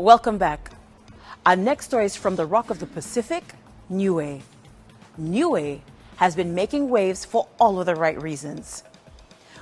Welcome back. Our next story is from the Rock of the Pacific, Niue. Niue has been making waves for all of the right reasons.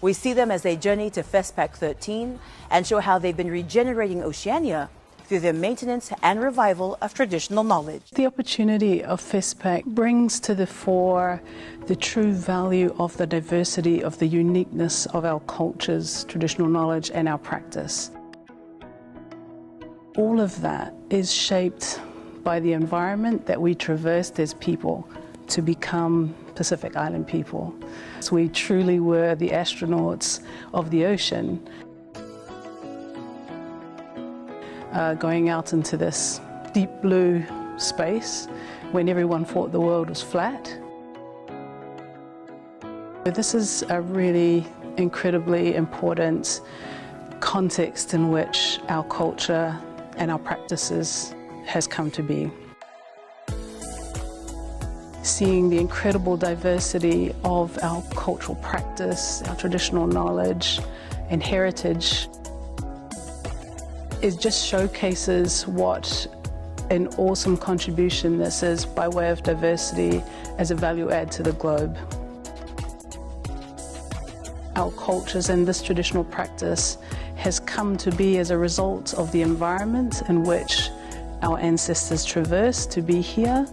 We see them as they journey to FestPAC 13 and show how they've been regenerating Oceania through their maintenance and revival of traditional knowledge. The opportunity of FestPAC brings to the fore the true value of the diversity, of the uniqueness of our cultures, traditional knowledge and our practice. All of that is shaped by the environment that we traversed as people to become Pacific Island people. So we truly were the astronauts of the ocean, going out into this deep blue space when everyone thought the world was flat. This is a really incredibly important context in which our culture and our practices has come to be. Seeing the incredible diversity of our cultural practice, our traditional knowledge and heritage, it just showcases what an awesome contribution this is by way of diversity as a value add to the globe. Our cultures and this traditional practice has come to be as a result of the environment in which our ancestors traversed to be here.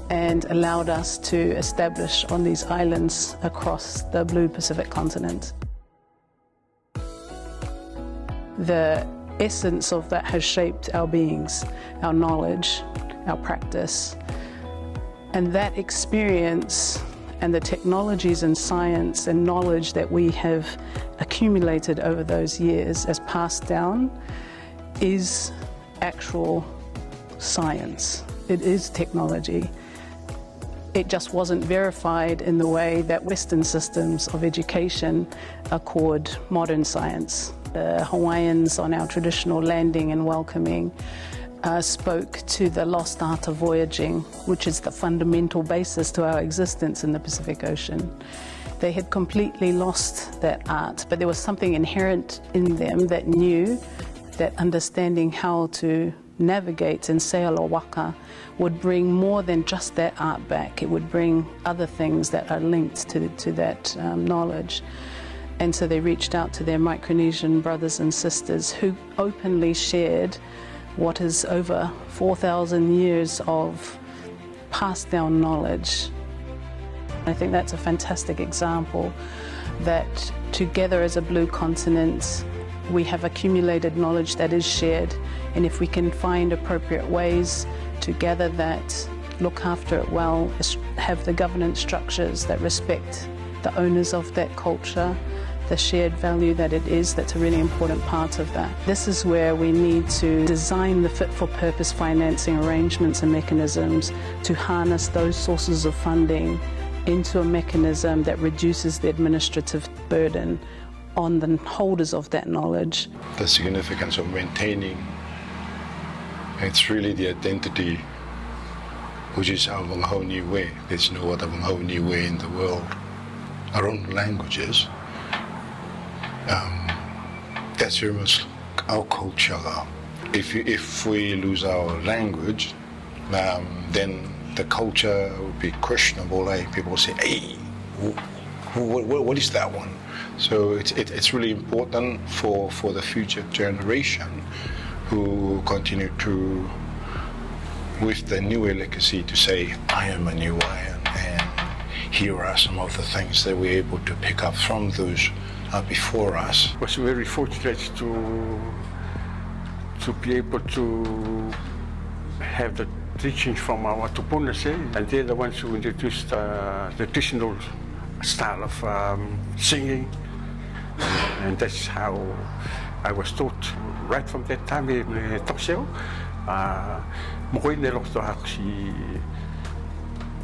And allowed us to establish on these islands across the blue Pacific continent. The essence of that has shaped our beings, our knowledge, our practice. And that experience and the technologies and science and knowledge that we have accumulated over those years as passed down is actual science. It is technology. It just wasn't verified in the way that Western systems of education accord modern science. The Hawaiians on our traditional landing and welcoming spoke to the lost art of voyaging, which is the fundamental basis to our existence in the Pacific Ocean. They had completely lost that art, but there was something inherent in them that knew that understanding how to navigate and sail or waka would bring more than just that art back. It would bring other things that are linked to that knowledge. And so they reached out to their Micronesian brothers and sisters who openly shared what is over 4,000 years of passed down knowledge. I think that's a fantastic example that together as a blue continent we have accumulated knowledge that is shared, and if we can find appropriate ways to gather that, look after it well, have the governance structures that respect the owners of that culture, the shared value that it is, that's a really important part of that. This is where we need to design the fit-for-purpose financing arrangements and mechanisms to harness those sources of funding into a mechanism that reduces the administrative burden on the holders of that knowledge. The significance of maintaining, it's really the identity, which is our Wangho Niue. There's no other Wangho Niue in the world. Our own languages, that's very much our culture. If we lose our language, then the culture would be questionable. Like people say, hey, what is that one? So it's really important for the future generation who continue to, with the Niue legacy, to say, I am a Niuean, and here are some of the things that we're able to pick up from those before us. I was very fortunate to be able to have the teachings from our tupunas, and they're the ones who introduced the traditional style of singing, and that's how I was taught right from that time in Tokseo.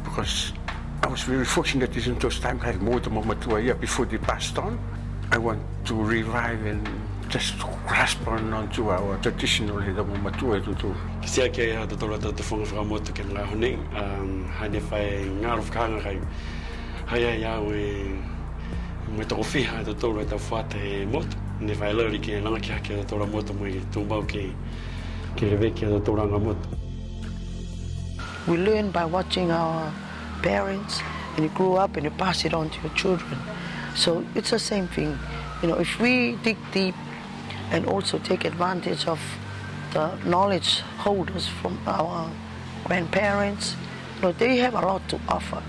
Because I was very fortunate in those times I had more than Mamatua here before they passed on. I want to revive and just grasp onto our traditional Mamatua to. Sia ke ha tola ta fonga fra mo te ke la hone ha ne fai ngar of kanga kai haya ya we Mai tō whiha e tō e tau whāte e motu. Ne whai lauri ki e langa ki hake e tō motu mai tōmbau ki rewe ki e tō ranga motu. We learn by watching our parents, and you grow up and you pass it on to your children. So it's the same thing. You know, if we dig deep and also take advantage of the knowledge holders from our grandparents, you know, they have a lot to offer.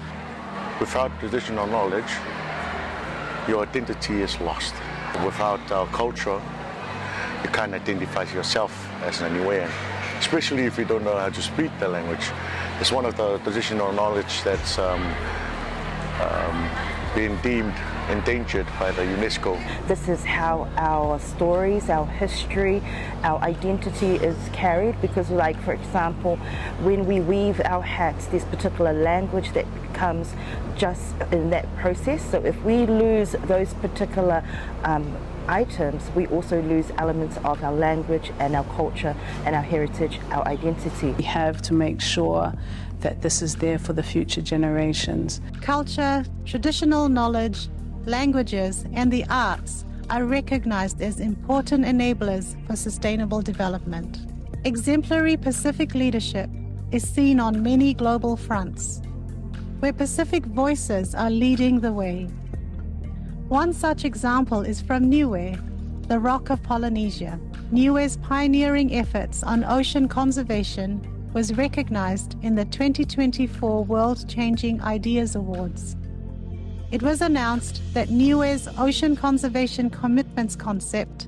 Without traditional knowledge, your identity is lost. Without our culture, you can't identify yourself as a Niuean, especially if you don't know how to speak the language. It's one of the traditional knowledge that's being deemed endangered by the UNESCO. This is how our stories, our history, our identity is carried, because like, for example, when we weave our hats, there's particular language that comes just in that process. So if we lose those particular items, we also lose elements of our language and our culture and our heritage, our identity. We have to make sure that this is there for the future generations. Culture, traditional knowledge, languages, and the arts are recognized as important enablers for sustainable development. Exemplary Pacific leadership is seen on many global fronts, where Pacific voices are leading the way. One such example is from Niue, the Rock of Polynesia. Niue's pioneering efforts on ocean conservation was recognized in the 2024 World Changing Ideas Awards. It was announced that Niue's Ocean Conservation Commitments concept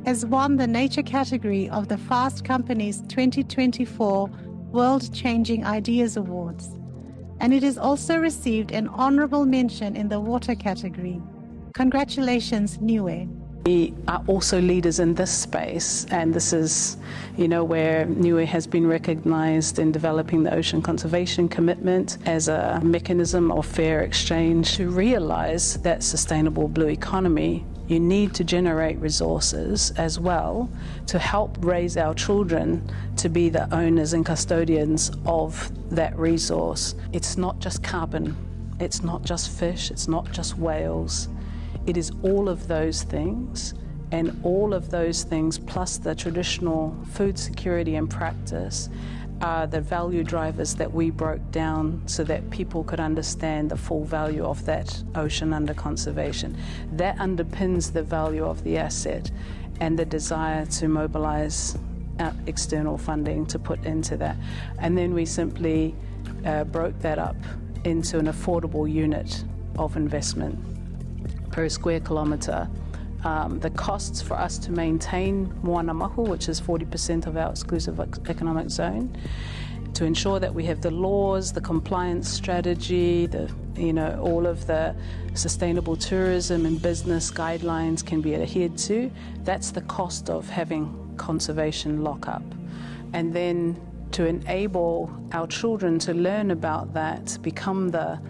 has won the Nature category of the Fast Company's 2024 World Changing Ideas Awards, and it has also received an honorable mention in the Water category. Congratulations, Niue. We are also leaders in this space, and this is, where Niue has been recognized in developing the Ocean Conservation Commitment as a mechanism of fair exchange. To realize that sustainable blue economy, you need to generate resources as well to help raise our children to be the owners and custodians of that resource. It's not just carbon, it's not just fish, it's not just whales. It is all of those things, and all of those things plus the traditional food security and practice are the value drivers that we broke down so that people could understand the full value of that ocean under conservation. That underpins the value of the asset and the desire to mobilize external funding to put into that. And then we simply broke that up into an affordable unit of investment per square kilometre. The costs for us to maintain Moana Mahu, which is 40% of our exclusive economic zone, to ensure that we have the laws, the compliance strategy, all of the sustainable tourism and business guidelines can be adhered to. That's the cost of having conservation lockup. And then to enable our children to learn about that, become the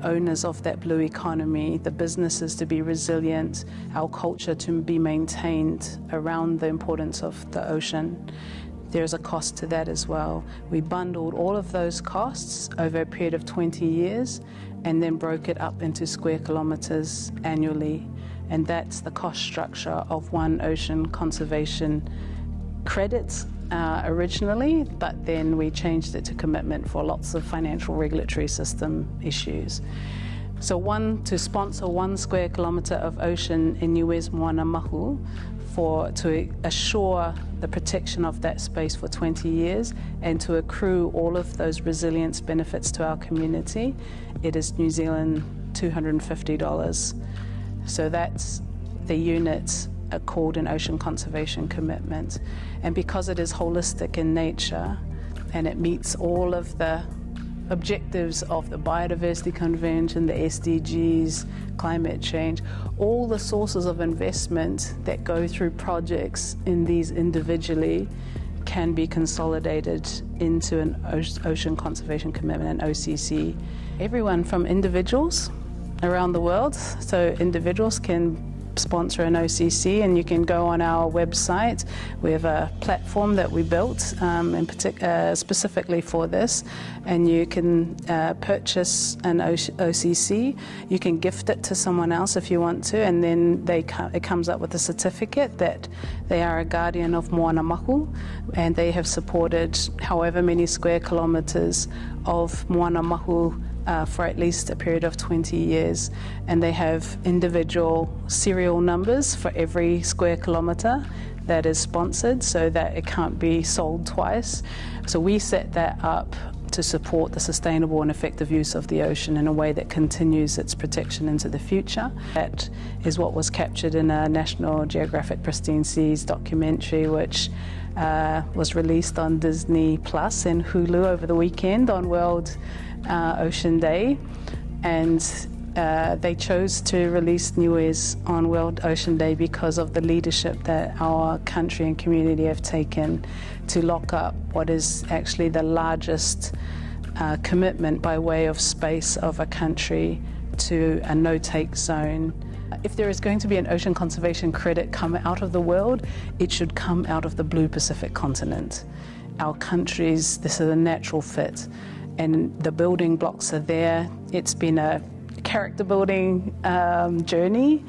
owners of that blue economy, the businesses to be resilient, our culture to be maintained around the importance of the ocean. There's a cost to that as well. We bundled all of those costs over a period of 20 years and then broke it up into square kilometres annually. And that's the cost structure of one ocean conservation credit originally, but then we changed it to commitment for lots of financial regulatory system issues. So to sponsor 1 square kilometre of ocean in Niue's Moana Mahu to assure the protection of that space for 20 years and to accrue all of those resilience benefits to our community, it is New Zealand $250. So that's the unit called an Ocean Conservation Commitment. And because it is holistic in nature and it meets all of the objectives of the Biodiversity Convention, the SDGs, climate change, all the sources of investment that go through projects in these individually can be consolidated into an Ocean Conservation Commitment, an OCC. Everyone from individuals around the world, so individuals can sponsor an OCC, and you can go on our website. We have a platform that we built specifically for this, and you can purchase an OCC. You can gift it to someone else if you want to, and then it comes up with a certificate that they are a guardian of Moana Mahu, and they have supported however many square kilometres of Moana Mahu for at least a period of 20 years, and they have individual serial numbers for every square kilometre that is sponsored so that it can't be sold twice. So we set that up to support the sustainable and effective use of the ocean in a way that continues its protection into the future. That is what was captured in a National Geographic Pristine Seas documentary, which was released on Disney Plus and Hulu over the weekend on World Ocean Day, and they chose to release Niue's on World Ocean Day because of the leadership that our country and community have taken to lock up what is actually the largest commitment by way of space of a country to a no-take zone. If there is going to be an ocean conservation credit come out of the world, it should come out of the blue Pacific continent. Our countries, this is a natural fit, and the building blocks are there. It's been a character building journey,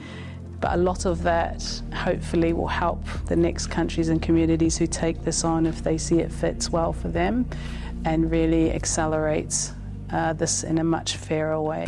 but a lot of that hopefully will help the next countries and communities who take this on, if they see it fits well for them, and really accelerates this in a much fairer way.